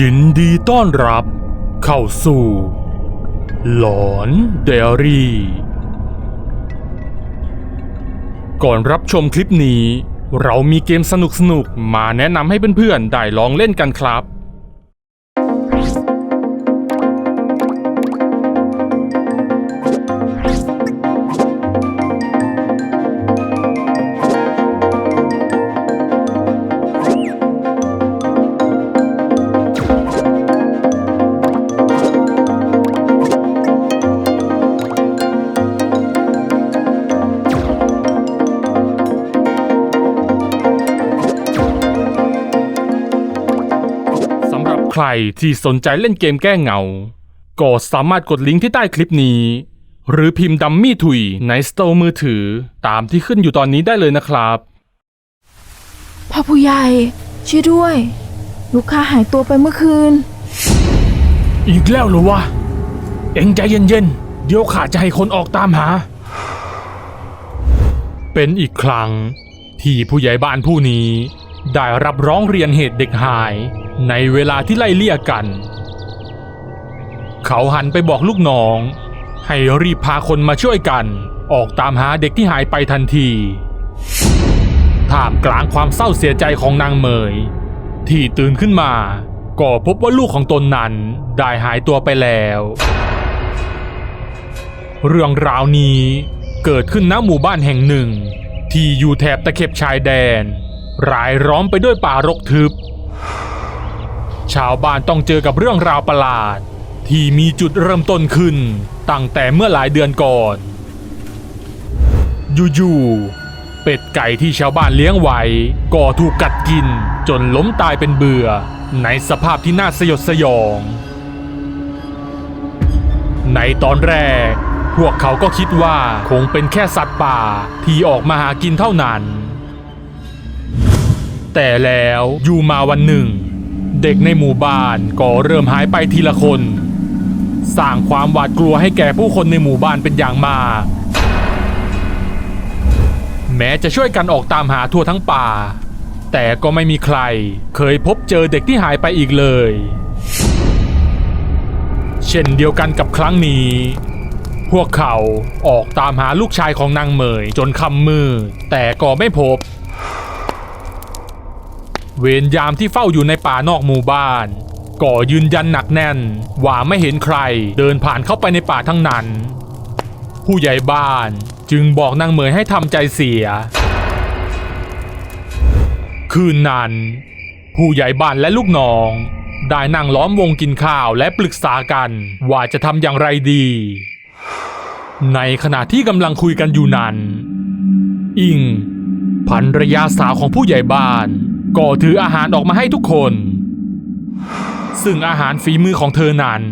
ยินดีต้อนรับเข้าสู่หลอนไดอารี่ก่อนรับชมคลิปนี้เรามีเกมสนุกๆมาแนะนำให้เพื่อนๆได้ลองเล่นกันครับใครที่สนใจเล่นเกมแก้เงาก็สามารถกดลิงก์ที่ใต้คลิปนี้หรือพิมพ์ดัมมี่ถุยในสโตร์มือถือตามที่ขึ้นอยู่ตอนนี้ได้เลยนะครับพ่อผู้ใหญ่ช่วยด้วยลูกค้าหายตัวไปเมื่อคืนอีกแล้วเหรอวะเอ็งใจเย็นๆเดี๋ยวข้าจะให้คนออกตามหาเป็นอีกครั้งที่ผู้ใหญ่บ้านผู้นี้ได้รับร้องเรียนเหตุเด็กหายในเวลาที่ไล่เลี่ยกันเขาหันไปบอกลูกน้องให้รีบพาคนมาช่วยกันออกตามหาเด็กที่หายไปทันทีท่ามกลางความเศร้าเสียใจของนางเหมยที่ตื่นขึ้นมาก็พบว่าลูกของตนนั้นได้หายตัวไปแล้วเรื่องราวนี้เกิดขึ้นณหมู่บ้านแห่งหนึ่งที่อยู่แถบตะเข็บชายแดนรายล้อมไปด้วยป่ารกทึบชาวบ้านต้องเจอกับเรื่องราวประหลาดที่มีจุดเริ่มต้นขึ้นตั้งแต่เมื่อหลายเดือนก่อนอยู่ๆเป็ดไก่ที่ชาวบ้านเลี้ยงไว้ก็ถูกกัดกินจนล้มตายเป็นเบื่อในสภาพที่น่าสยดสยองในตอนแรกพวกเขาก็คิดว่าคงเป็นแค่สัตว์ป่าที่ออกมาหากินเท่านั้นแต่แล้วอยู่มาวันหนึ่งเด็กในหมู่บ้านก็เริ่มหายไปทีละคนสร้างความหวาดกลัวให้แก่ผู้คนในหมู่บ้านเป็นอย่างมากแม้จะช่วยกันออกตามหาทั่วทั้งป่าแต่ก็ไม่มีใครเคยพบเจอเด็กที่หายไปอีกเลยเช่นเดียวกันกับครั้งนี้พวกเขาออกตามหาลูกชายของนางเหมยจนค่ำมืดแต่ก็ไม่พบเวรยามที่เฝ้าอยู่ในป่านอกหมู่บ้านก็ยืนยันหนักแน่นว่าไม่เห็นใครเดินผ่านเข้าไปในป่าทั้งนั้นผู้ใหญ่บ้านจึงบอกนางเหมยให้ทำใจเสียคืนนั้นผู้ใหญ่บ้านและลูกน้องได้นั่งล้อมวงกินข้าวและปรึกษากันว่าจะทำอย่างไรดีในขณะที่กำลังคุยกันอยู่นั้นอิงภรรยาสาวของผู้ใหญ่บ้านก็ถืออาหารออกมาให้ทุกคนซึ่งอาหารฝีมือของเธอนั้น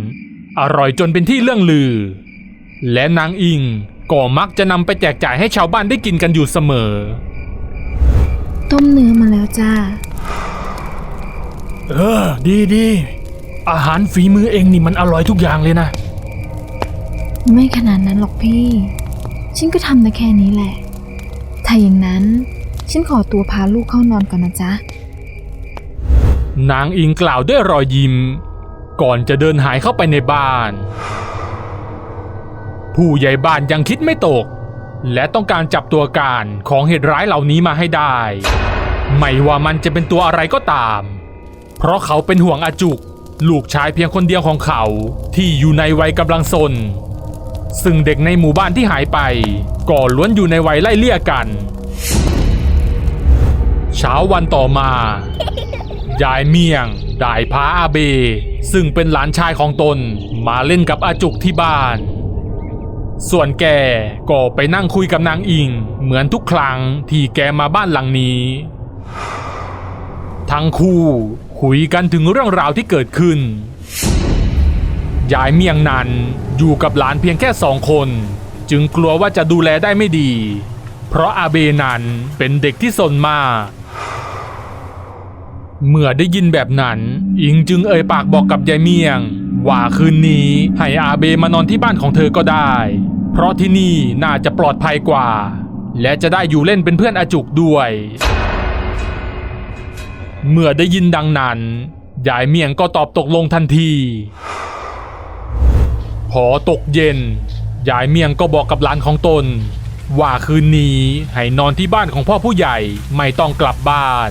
อร่อยจนเป็นที่เรื่องลือและนางอิงก็มักจะนำไปแจกจ่ายให้ชาวบ้านได้กินกันอยู่เสมอต้มเนื้อมาแล้วจ้าดีอาหารฝีมือเองนี่มันอร่อยทุกอย่างเลยนะไม่ขนาดนั้นหรอกพี่ฉันก็ทำได้แค่นี้แหละถ้าอย่างนั้นฉันขอตัวพาลูกเข้านอนก่อนนะจ๊ะนางอิงกล่าวด้วยรอยยิ้มก่อนจะเดินหายเข้าไปในบ้านผู้ใหญ่บ้านยังคิดไม่ตกและต้องการจับตัวการของเหตุร้ายเหล่านี้มาให้ได้ไม่ว่ามันจะเป็นตัวอะไรก็ตามเพราะเขาเป็นห่วงอาจุกลูกชายเพียงคนเดียวของเขาที่อยู่ในวัยกำลังซนซึ่งเด็กในหมู่บ้านที่หายไปก็ล้วนอยู่ในวัยไล่เลี่ยกันเช้าวันต่อมายายเมี่ยงได้พาอาเบซึ่งเป็นหลานชายของตนมาเล่นกับอาจุกที่บ้านส่วนแกก็ไปนั่งคุยกับนางอิงเหมือนทุกครั้งที่แกมาบ้านหลังนี้ทั้งคู่คุยกันถึงเรื่องราวที่เกิดขึ้นยายเมี่ยงนั้นอยู่กับหลานเพียงแค่2 คนจึงกลัวว่าจะดูแลได้ไม่ดีเพราะอาเบนั้นเป็นเด็กที่ซนมากเมื่อได้ยินแบบนั้นอิงจึงเอ่ยปากบอกกับยายเมี่ยงว่าคืนนี้ให้อาเบมานอนที่บ้านของเธอก็ได้เพราะที่นี่น่าจะปลอดภัยกว่าและจะได้อยู่เล่นเป็นเพื่อนอาจุกด้วยเมื่อได้ยินดังนั้น ยายเมี่ยงก็ตอบตกลงทันทีพอตกเย็นยายเมี่ยงก็บอกกับหลานของตนว่าคืนนี้ให้นอนที่บ้านของพ่อผู้ใหญ่ไม่ต้องกลับบ้าน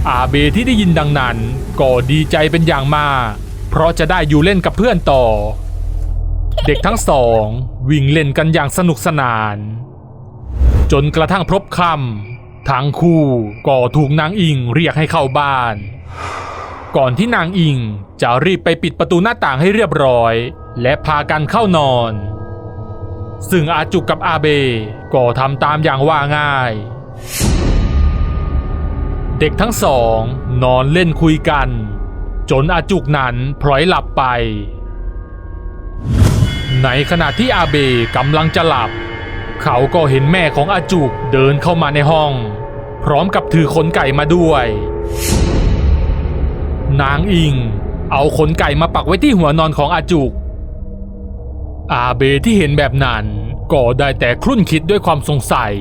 อาเบที่ได้ยินดังนั้นก็ดีใจเป็นอย่างมากเพราะจะได้อยู่เล่นกับเพื่อนต่อเด็กทั้งสองวิ่งเล่นกันอย่างสนุกสนานจนกระทั่งพบค่ำทั้งคู่ก็ถูกนางอิงเรียกให้เข้าบ้านก่อนที่นางอิงจะรีบไปปิดประตูหน้าต่างให้เรียบร้อยและพากันเข้านอนซึ่งอาจุกกับอาเบก็ทำตามอย่างว่าง่ายเด็กทั้งสองนอนเล่นคุยกันจนอาจุกนั้นพลอยหลับไปในขณะที่อาเบกำลังจะหลับเขาก็เห็นแม่ของอาจุกเดินเข้ามาในห้องพร้อมกับถือขนไก่มาด้วยนางอิงเอาขนไก่มาปักไว้ที่หัวนอนของอาจุกอาเบที่เห็นแบบนั้นก็ได้แต่ครุ่นคิดด้วยความสงสัย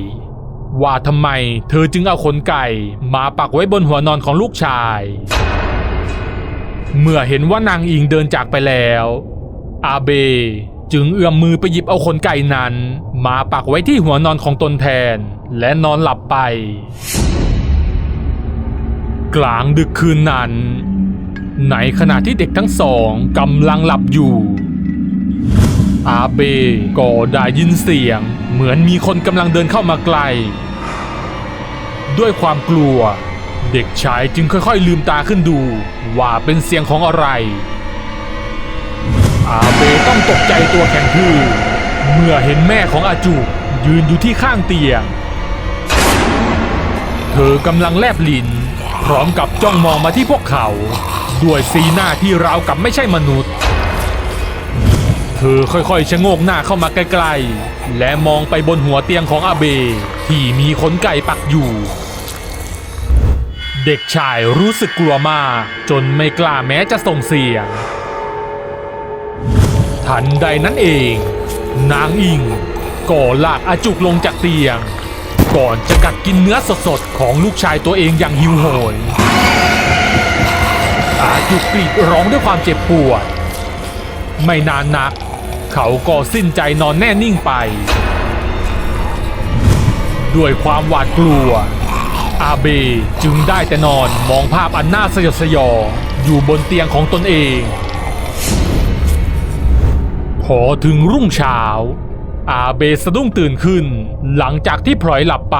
ว่าทำไมเธอจึงเอาขนไก่มาปักไว้บนหัวนอนของลูกชายเมื่อเห็นว่านางอิงเดินจากไปแล้วอาเบจึงเอื้อมมือไปหยิบเอาขนไก่นั้นมาปักไว้ที่หัวนอนของตนแทนและนอนหลับไปกลางดึกคืนนั้นในขณะที่เด็กทั้งสองกำลังหลับอยู่อาเบก็ได้ยินเสียงเหมือนมีคนกำลังเดินเข้ามาไกลด้วยความกลัวเด็กชายจึงค่อยๆลืมตาขึ้นดูว่าเป็นเสียงของอะไรอาเบต้องตกใจตัวแข็งทื่อเมื่อเห็นแม่ของอาจุกยืนอยู่ที่ข้างเตียงเธอกำลังแลบลิ้นพร้อมกับจ้องมองมาที่พวกเขาด้วยสีหน้าที่ราวกับไม่ใช่มนุษย์เธอค่อยๆชะโงกหน้าเข้ามาใกล้ๆและมองไปบนหัวเตียงของอาเบที่มีขนไก่ปักอยู่เด็กชายรู้สึกกลัวมากจนไม่กล้าแม้จะส่งเสียงทันใดนั้นเองนางอิงก็ลากอาจุกลงจากเตียงก่อนจะกัดกินเนื้อสดๆของลูกชายตัวเองอย่างหิวโหยอาจุกกรีดร้องด้วยความเจ็บปวดไม่นานนักเขาก็สิ้นใจนอนแน่นิ่งไปด้วยความหวาดกลัวอาเบจึงได้แต่นอนมองภาพอันน่าสยดสยองอยู่บนเตียงของตนเองพอถึงรุ่งเช้าอาเบสะดุ้งตื่นขึ้นหลังจากที่พลอยหลับไป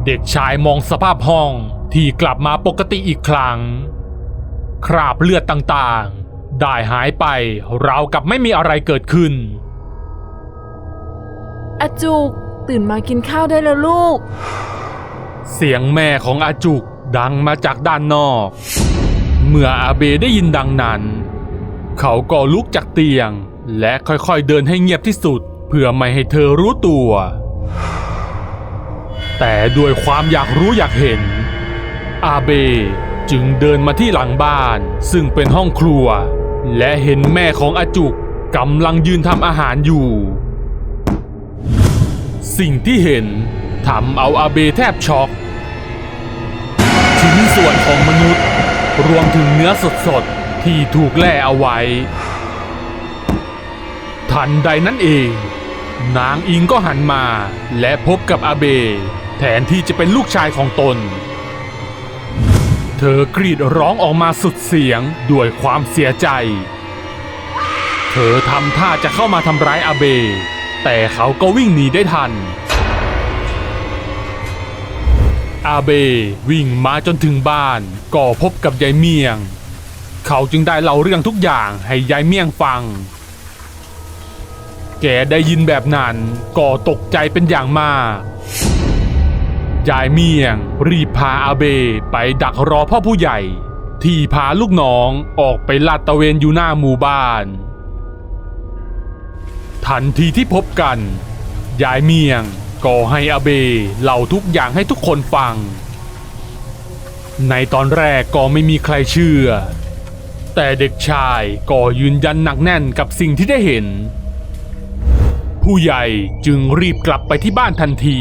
เด็กชายมองสภาพห้องที่กลับมาปกติอีกครั้งคราบเลือดต่างๆได้หายไปราวกับไม่มีอะไรเกิดขึ้นอาจุกตื่นมากินข้าวได้แล้วลูกเสียงแม่ของอาจุกดังมาจากด้านนอกเมื่ออาเบได้ยินดังนั้นเขาก็ลุกจากเตียงและค่อยๆเดินให้เงียบที่สุดเพื่อไม่ให้เธอรู้ตัวแต่ด้วยความอยากรู้อยากเห็นอาเบจึงเดินมาที่หลังบ้านซึ่งเป็นห้องครัวและเห็นแม่ของอาจุกกำลังยืนทำอาหารอยู่สิ่งที่เห็นทำเอาอาเบแทบช็อกชิ้นส่วนของมนุษย์รวมถึงเนื้อสดๆที่ถูกแล่เอาไว้ทันใดนั้นเองนางอิงก็หันมาและพบกับอาเบแทนที่จะเป็นลูกชายของตนเธอกรีดร้องออกมาสุดเสียงด้วยความเสียใจเธอทำท่าจะเข้ามาทำร้ายอาเบแต่เขาก็วิ่งหนีได้ทันอาเบวิ่งมาจนถึงบ้านก็พบกับยายเมี่ยงเขาจึงได้เล่าเรื่องทุกอย่างให้ยายเมี่ยงฟังแกได้ยินแบบนั้นก็ตกใจเป็นอย่างมากยายเมี่ยงรีบพาอาเบไปดักรอพ่อผู้ใหญ่ที่พาลูกน้องออกไปลาดตระเวนอยู่หน้าหมู่บ้านทันทีที่พบกันยายเมี่ยงก็ให้อาเบเล่าทุกอย่างให้ทุกคนฟังในตอนแรกก็ไม่มีใครเชื่อแต่เด็กชายก็ยืนยันหนักแน่นกับสิ่งที่ได้เห็นผู้ใหญ่จึงรีบกลับไปที่บ้านทันที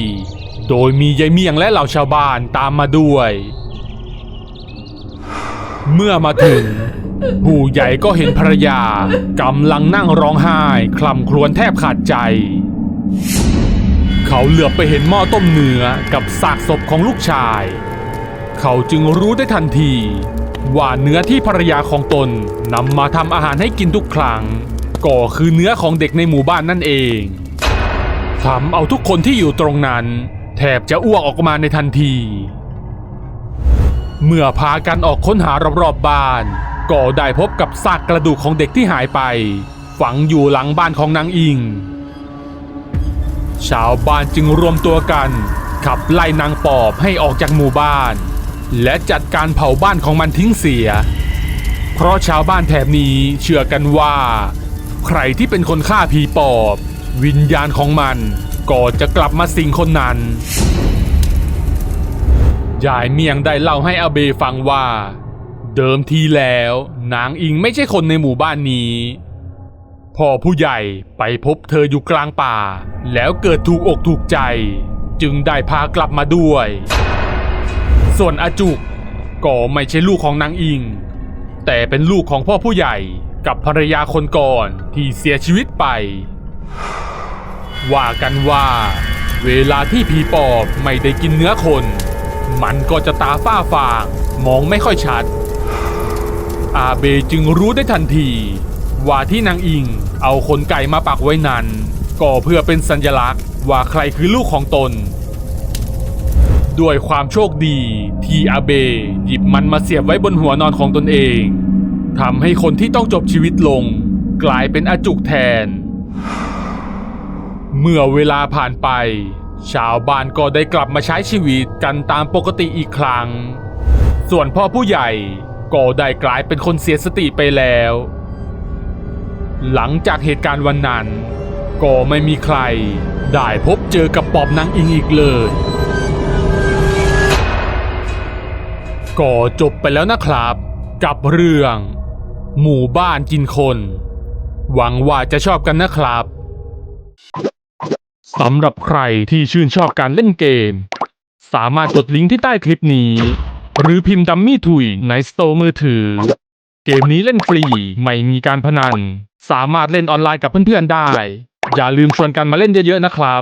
โดยมียายเมี่ยงและเหล่าชาวบ้านตามมาด้วย เมื่อมาถึงผู้ใหญ่ก็เห็นภรรยากำลังนั่งร้องไห้คร่ำครวญแทบขาดใจ เขาเหลือบไปเห็นหม้อต้มเนื้อกับซากศพของลูกชายเขาจึงรู้ได้ทันทีว่าเนื้อที่ภรรยาของตนนำมาทำอาหารให้กินทุกครั้งก็คือเนื้อของเด็กในหมู่บ้านนั่นเองทำเอาทุกคนที่อยู่ตรงนั้นแทบจะอ้วกออกมาในทันทีเมื่อพากันออกค้นหารอบๆบ้านก็ได้พบกับซากกระดูกของเด็กที่หายไปฝังอยู่หลังบ้านของนางอิงชาวบ้านจึงรวมตัวกันขับไล่นางปอบให้ออกจากหมู่บ้านและจัดการเผาบ้านของมันทิ้งเสียเพราะชาวบ้านแถบนี้เชื่อกันว่าใครที่เป็นคนฆ่าผีปอบวิญญาณของมันก็จะกลับมาสิงคนนั้นยายเมียงได้เล่าให้อาเบฟังว่าเดิมทีแล้วนางอิงไม่ใช่คนในหมู่บ้านนี้พ่อผู้ใหญ่ไปพบเธออยู่กลางป่าแล้วเกิดถูกอกถูกใจจึงได้พากลับมาด้วยส่วนอาจุกก็ไม่ใช่ลูกของนางอิงแต่เป็นลูกของพ่อผู้ใหญ่กับภรรยาคนก่อนที่เสียชีวิตไปว่ากันว่าเวลาที่ผีปอบไม่ได้กินเนื้อคนมันก็จะตาฝ้าฟางมองไม่ค่อยชัดอาเบจึงรู้ได้ทันทีว่าที่นางอิงเอาขนไก่มาปักไว้นั้นก็เพื่อเป็นสัญลักษณ์ว่าใครคือลูกของตนด้วยความโชคดีที่อาเบหยิบมันมาเสียบไว้บนหัวนอนของตนเองทำให้คนที่ต้องจบชีวิตลงกลายเป็นอาจุกแทนเมื่อเวลาผ่านไปชาวบ้านก็ได้กลับมาใช้ชีวิตกันตามปกติอีกครั้งส่วนพ่อผู้ใหญ่ก็ได้กลายเป็นคนเสียสติไปแล้วหลังจากเหตุการณ์วันนั้นก็ไม่มีใครได้พบเจอกับปอบนางอิงอีกเลยก็จบไปแล้วนะครับกับเรื่องหมู่บ้านกินคนหวังว่าจะชอบกันนะครับสำหรับใครที่ชื่นชอบการเล่นเกมสามารถกดลิงก์ที่ใต้คลิปนี้หรือพิมพ์ดัมมี่ถุยในสโตร์มือถือเกมนี้เล่นฟรีไม่มีการพนันสามารถเล่นออนไลน์กับเพื่อนๆได้อย่าลืมชวนกันมาเล่นเยอะๆนะครับ